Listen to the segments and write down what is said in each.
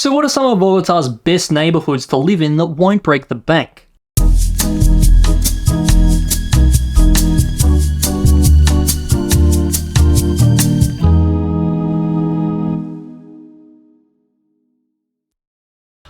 So what are some of Bogotá's best neighbourhoods to live in that won't break the bank?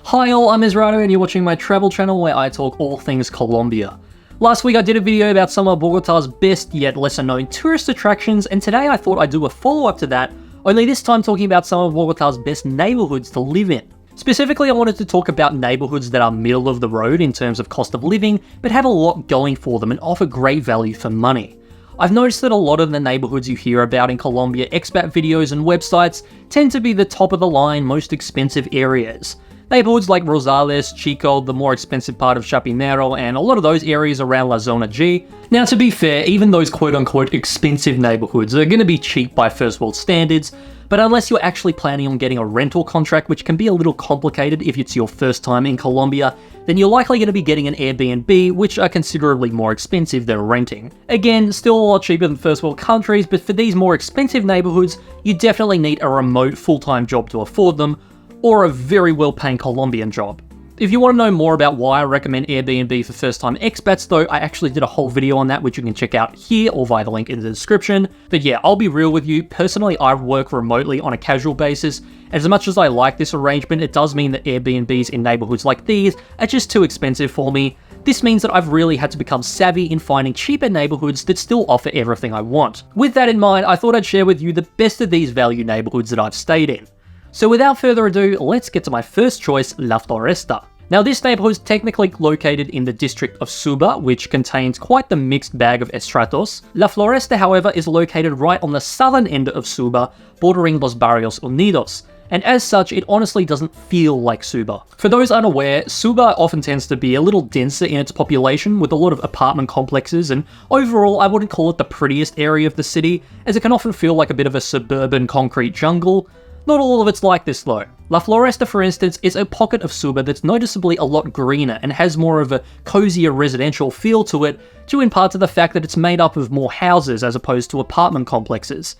Hi all, I'm Israel and you're watching my travel channel where I talk all things Colombia. Last week I did a video about some of Bogotá's best yet lesser known tourist attractions, and today I thought I'd do a follow-up to that, only this time talking about some of Bogotá's best neighbourhoods to live in. Specifically, I wanted to talk about neighbourhoods that are middle of the road in terms of cost of living, but have a lot going for them and offer great value for money. I've noticed that a lot of the neighbourhoods you hear about in Colombia expat videos and websites tend to be the top of the line, most expensive areas. Neighbourhoods like Rosales, Chico, the more expensive part of Chapinero, and a lot of those areas around La Zona G. Now to be fair, even those quote-unquote expensive neighbourhoods are going to be cheap by first world standards, but unless you're actually planning on getting a rental contract, which can be a little complicated if it's your first time in Colombia, then you're likely going to be getting an Airbnb, which are considerably more expensive than renting. Again, still a lot cheaper than first world countries, but for these more expensive neighbourhoods, you definitely need a remote full-time job to afford them, or a very well-paying Colombian job. If you want to know more about why I recommend Airbnb for first-time expats though, I actually did a whole video on that which you can check out here or via the link in the description. But yeah, I'll be real with you, personally I work remotely on a casual basis, and as much as I like this arrangement, it does mean that Airbnbs in neighbourhoods like these are just too expensive for me. This means that I've really had to become savvy in finding cheaper neighbourhoods that still offer everything I want. With that in mind, I thought I'd share with you the best of these value neighbourhoods that I've stayed in. So without further ado, let's get to my first choice, La Floresta. Now this neighbourhood is technically located in the district of Suba, which contains quite the mixed bag of estratos. La Floresta, however, is located right on the southern end of Suba, bordering Los Barrios Unidos, and as such, it honestly doesn't feel like Suba. For those unaware, Suba often tends to be a little denser in its population, with a lot of apartment complexes, and overall I wouldn't call it the prettiest area of the city, as it can often feel like a bit of a suburban concrete jungle. Not all of it's like this though. La Floresta, for instance, is a pocket of Suba that's noticeably a lot greener and has more of a cozier residential feel to it, due in part to the fact that it's made up of more houses as opposed to apartment complexes.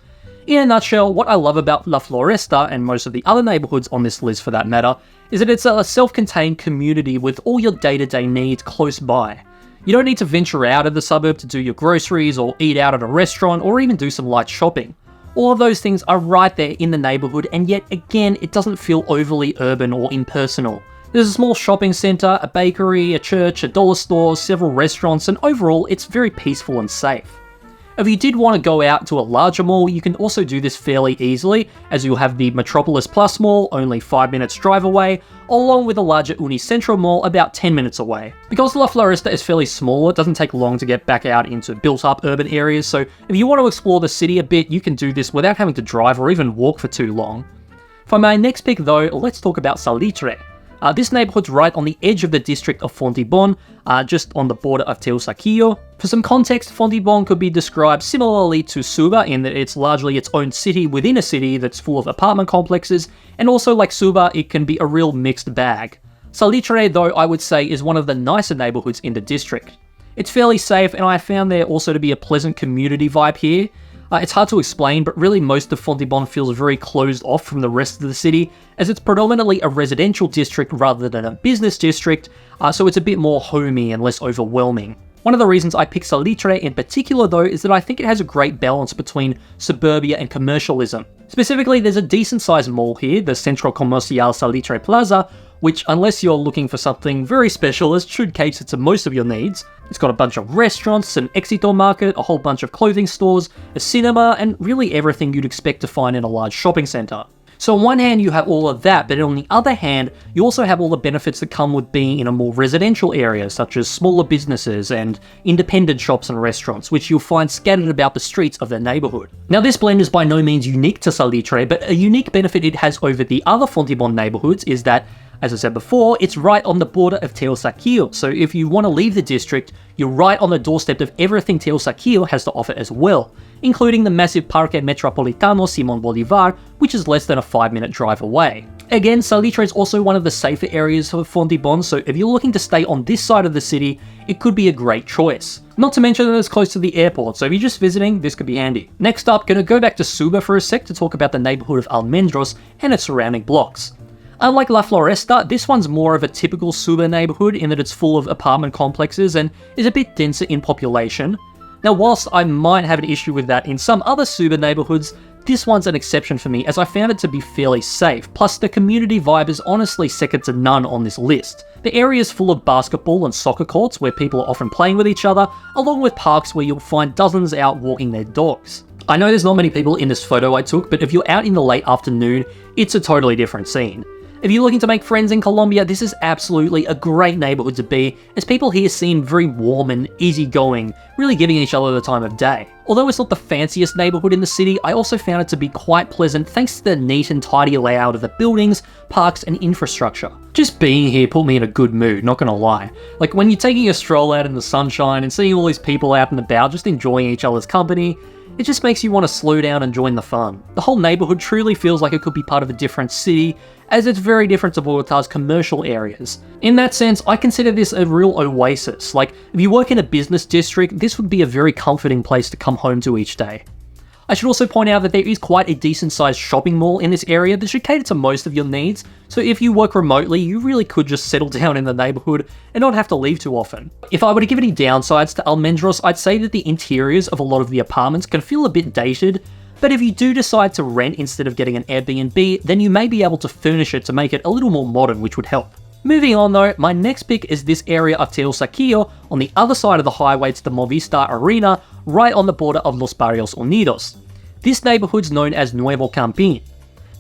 In a nutshell, what I love about La Floresta, and most of the other neighbourhoods on this list for that matter, is that it's a self-contained community with all your day-to-day needs close by. You don't need to venture out of the suburb to do your groceries or eat out at a restaurant or even do some light shopping. All of those things are right there in the neighbourhood, and yet again it doesn't feel overly urban or impersonal. There's a small shopping centre, a bakery, a church, a dollar store, several restaurants, and overall it's very peaceful and safe. If you did want to go out to a larger mall, you can also do this fairly easily, as you'll have the Metropolis Plus Mall only 5 minutes drive away, along with a larger Unicentro Mall about 10 minutes away. Because La Floresta is fairly small, it doesn't take long to get back out into built-up urban areas, so if you want to explore the city a bit, you can do this without having to drive or even walk for too long. For my next pick though, let's talk about Salitre. This neighbourhood's right on the edge of the district of Fontibon, just on the border of Teusaquillo. For some context, Fontibon could be described similarly to Suba in that it's largely its own city within a city that's full of apartment complexes, and also like Suba, it can be a real mixed bag. Salitre, though, I would say is one of the nicer neighbourhoods in the district. It's fairly safe, and I found there also to be a pleasant community vibe here. It's hard to explain, but really most of Fontibon feels very closed off from the rest of the city, as it's predominantly a residential district rather than a business district, so it's a bit more homey and less overwhelming. One of the reasons I pick Salitre in particular though is that I think it has a great balance between suburbia and commercialism. Specifically, there's a decent sized mall here, the Centro Comercial Salitre Plaza, which unless you're looking for something very specialist should cater to most of your needs. It's got a bunch of restaurants, an Éxito market, a whole bunch of clothing stores, a cinema, and really everything you'd expect to find in a large shopping centre. So on one hand you have all of that, but on the other hand you also have all the benefits that come with being in a more residential area, such as smaller businesses and independent shops and restaurants, which you'll find scattered about the streets of the neighbourhood. Now this blend is by no means unique to Salitre, but a unique benefit it has over the other Fontibon neighbourhoods is that, as I said before, it's right on the border of Teusaquillo, so if you want to leave the district, you're right on the doorstep of everything Teusaquillo has to offer as well, including the massive Parque Metropolitano Simón Bolívar, which is less than a 5-minute drive away. Again, Salitre is also one of the safer areas of Fontibon, so if you're looking to stay on this side of the city, it could be a great choice. Not to mention that it's close to the airport, so if you're just visiting, this could be handy. Next up, gonna go back to Suba for a sec to talk about the neighbourhood of Almendros and its surrounding blocks. Unlike La Floresta, this one's more of a typical suburb neighbourhood in that it's full of apartment complexes and is a bit denser in population. Now, whilst I might have an issue with that in some other suburb neighbourhoods, this one's an exception for me as I found it to be fairly safe, plus the community vibe is honestly second to none on this list. The area is full of basketball and soccer courts where people are often playing with each other, along with parks where you'll find dozens out walking their dogs. I know there's not many people in this photo I took, but if you're out in the late afternoon, it's a totally different scene. If you're looking to make friends in Colombia, this is absolutely a great neighbourhood to be, as people here seem very warm and easygoing, really giving each other the time of day. Although it's not the fanciest neighbourhood in the city, I also found it to be quite pleasant thanks to the neat and tidy layout of the buildings, parks and infrastructure. Just being here put me in a good mood, not gonna lie. Like when you're taking a stroll out in the sunshine and seeing all these people out and about just enjoying each other's company, it just makes you want to slow down and join the fun. The whole neighbourhood truly feels like it could be part of a different city, as it's very different to Bogotá's commercial areas. In that sense, I consider this a real oasis. Like, if you work in a business district, this would be a very comforting place to come home to each day. I should also point out that there is quite a decent sized shopping mall in this area that should cater to most of your needs, so if you work remotely, you really could just settle down in the neighbourhood and not have to leave too often. If I were to give any downsides to Almendros, I'd say that the interiors of a lot of the apartments can feel a bit dated, but if you do decide to rent instead of getting an Airbnb, then you may be able to furnish it to make it a little more modern, which would help. Moving on though, my next pick is this area of Teusaquillo on the other side of the highway to the Movistar Arena, right on the border of Los Barrios Unidos. This neighbourhood's known as Nuevo Campín.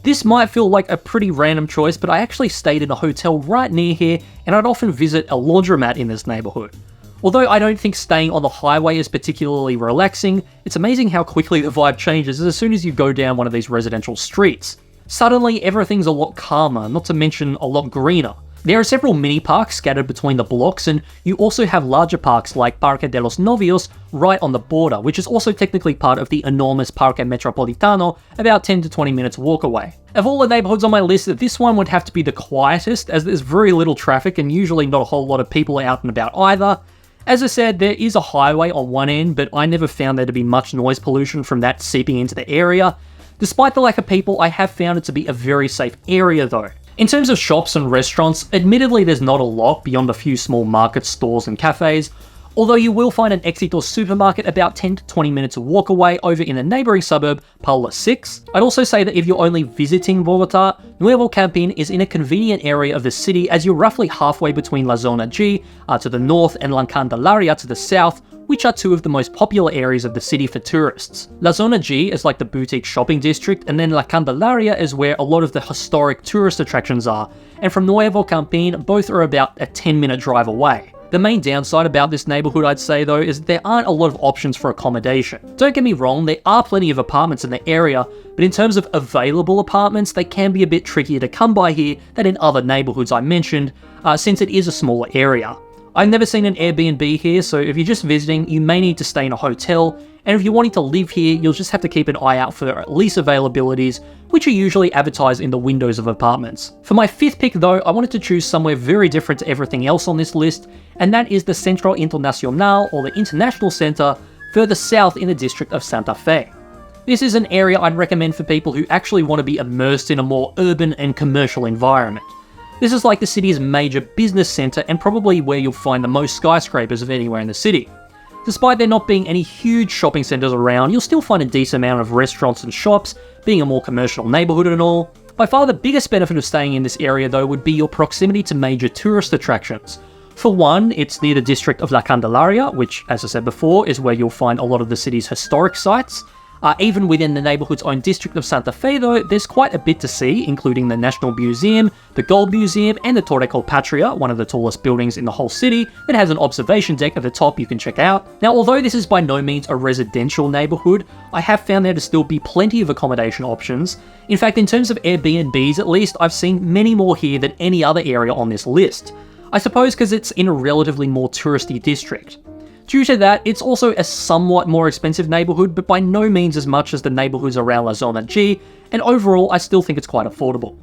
This might feel like a pretty random choice, but I actually stayed in a hotel right near here and I'd often visit a laundromat in this neighbourhood. Although I don't think staying on the highway is particularly relaxing, it's amazing how quickly the vibe changes as soon as you go down one of these residential streets. Suddenly everything's a lot calmer, not to mention a lot greener. There are several mini parks scattered between the blocks, and you also have larger parks like Parque de los Novios right on the border, which is also technically part of the enormous Parque Metropolitano, about 10 to 20 minutes walk away. Of all the neighbourhoods on my list, this one would have to be the quietest, as there's very little traffic and usually not a whole lot of people out and about either. As I said, there is a highway on one end, but I never found there to be much noise pollution from that seeping into the area. Despite the lack of people, I have found it to be a very safe area though. In terms of shops and restaurants, admittedly there's not a lot beyond a few small markets, stores and cafes, although you will find an Éxitos supermarket about 10 to 20 minutes walk away over in the neighbouring suburb, Paula 6. I'd also say that if you're only visiting Bogotá, Nuevo Campín is in a convenient area of the city as you're roughly halfway between La Zona G to the north and La Candelaria to the south, which are two of the most popular areas of the city for tourists. La Zona G is like the boutique shopping district, and then La Candelaria is where a lot of the historic tourist attractions are, and from Nuevo Campín, both are about a 10-minute drive away. The main downside about this neighbourhood, I'd say though, is there aren't a lot of options for accommodation. Don't get me wrong, there are plenty of apartments in the area, but in terms of available apartments, they can be a bit trickier to come by here than in other neighbourhoods I mentioned, since it is a smaller area. I've never seen an Airbnb here, so if you're just visiting, you may need to stay in a hotel, and if you're wanting to live here, you'll just have to keep an eye out for lease availabilities, which are usually advertised in the windows of apartments. For my fifth pick though, I wanted to choose somewhere very different to everything else on this list, and that is the Centro Internacional, or the International Centre, further south in the district of Santa Fe. This is an area I'd recommend for people who actually want to be immersed in a more urban and commercial environment. This is like the city's major business centre and probably where you'll find the most skyscrapers of anywhere in the city. Despite there not being any huge shopping centres around, you'll still find a decent amount of restaurants and shops, being a more commercial neighbourhood and all. By far the biggest benefit of staying in this area though would be your proximity to major tourist attractions. For one, it's near the district of La Candelaria, which, as I said before, is where you'll find a lot of the city's historic sites. Even within the neighbourhood's own district of Santa Fe though, there's quite a bit to see, including the National Museum, the Gold Museum, and the Torre Colpatria, one of the tallest buildings in the whole city, that has an observation deck at the top you can check out. Now, although this is by no means a residential neighbourhood, I have found there to still be plenty of accommodation options. In fact, in terms of Airbnbs at least, I've seen many more here than any other area on this list. I suppose because it's in a relatively more touristy district. Due to that, it's also a somewhat more expensive neighbourhood, but by no means as much as the neighbourhoods around La Zona G, and overall I still think it's quite affordable.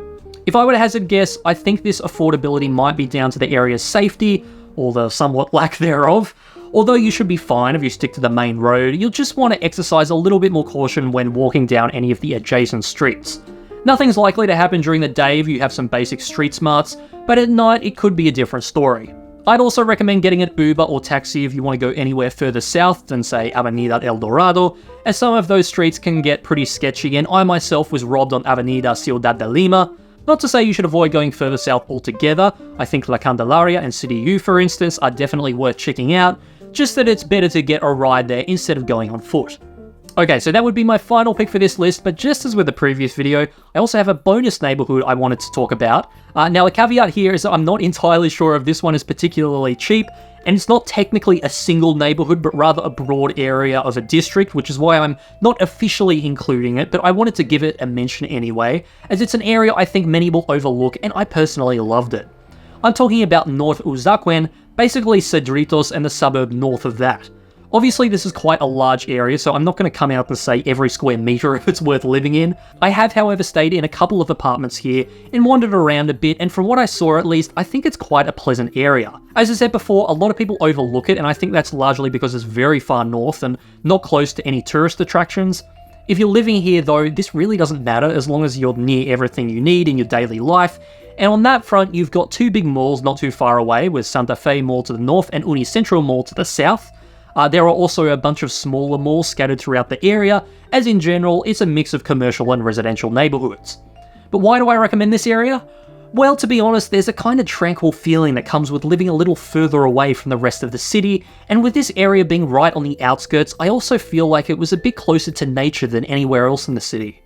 If I were to hazard a guess, I think this affordability might be down to the area's safety, or the somewhat lack thereof. Although you should be fine if you stick to the main road, you'll just want to exercise a little bit more caution when walking down any of the adjacent streets. Nothing's likely to happen during the day if you have some basic street smarts, but at night it could be a different story. I'd also recommend getting an Uber or taxi if you want to go anywhere further south than, say, Avenida El Dorado, as some of those streets can get pretty sketchy, and I myself was robbed on Avenida Ciudad de Lima. Not to say you should avoid going further south altogether. I think La Candelaria and City U, for instance, are definitely worth checking out, just that it's better to get a ride there instead of going on foot. Okay, so that would be my final pick for this list, but just as with the previous video, I also have a bonus neighborhood I wanted to talk about. Now, a caveat here is that I'm not entirely sure if this one is particularly cheap, and it's not technically a single neighborhood, but rather a broad area of a district, which is why I'm not officially including it, but I wanted to give it a mention anyway, as it's an area I think many will overlook, and I personally loved it. I'm talking about North Usaquén, basically Cedritos and the suburb north of that. Obviously, this is quite a large area, so I'm not going to come out and say every square meter if it's worth living in. I have, however, stayed in a couple of apartments here and wandered around a bit, and from what I saw at least, I think it's quite a pleasant area. As I said before, a lot of people overlook it, and I think that's largely because it's very far north and not close to any tourist attractions. If you're living here though, this really doesn't matter as long as you're near everything you need in your daily life. And on that front, you've got two big malls not too far away, with Santa Fe Mall to the north and Unicentro Mall to the south. There are also a bunch of smaller malls scattered throughout the area, as in general, it's a mix of commercial and residential neighborhoods. But why do I recommend this area? Well, to be honest, there's a kind of tranquil feeling that comes with living a little further away from the rest of the city, and with this area being right on the outskirts, I also feel like it was a bit closer to nature than anywhere else in the city.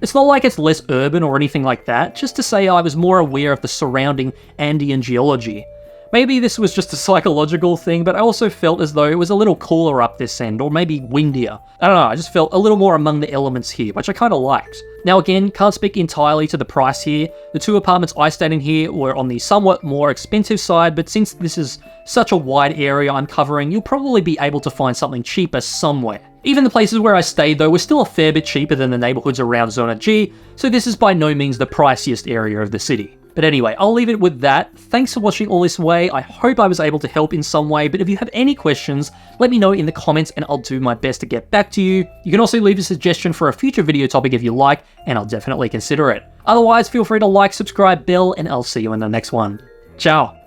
It's not like it's less urban or anything like that, just to say I was more aware of the surrounding Andean geology. Maybe this was just a psychological thing, but I also felt as though it was a little cooler up this end, or maybe windier. I don't know, I just felt a little more among the elements here, which I kind of liked. Now again, can't speak entirely to the price here. The two apartments I stayed in here were on the somewhat more expensive side, but since this is such a wide area I'm covering, you'll probably be able to find something cheaper somewhere. Even the places where I stayed though were still a fair bit cheaper than the neighborhoods around Zona G, so this is by no means the priciest area of the city. But anyway, I'll leave it with that. Thanks for watching all this way. I hope I was able to help in some way, but if you have any questions, let me know in the comments and I'll do my best to get back to you. You can also leave a suggestion for a future video topic if you like, and I'll definitely consider it. Otherwise, feel free to like, subscribe, bell, and I'll see you in the next one. Ciao!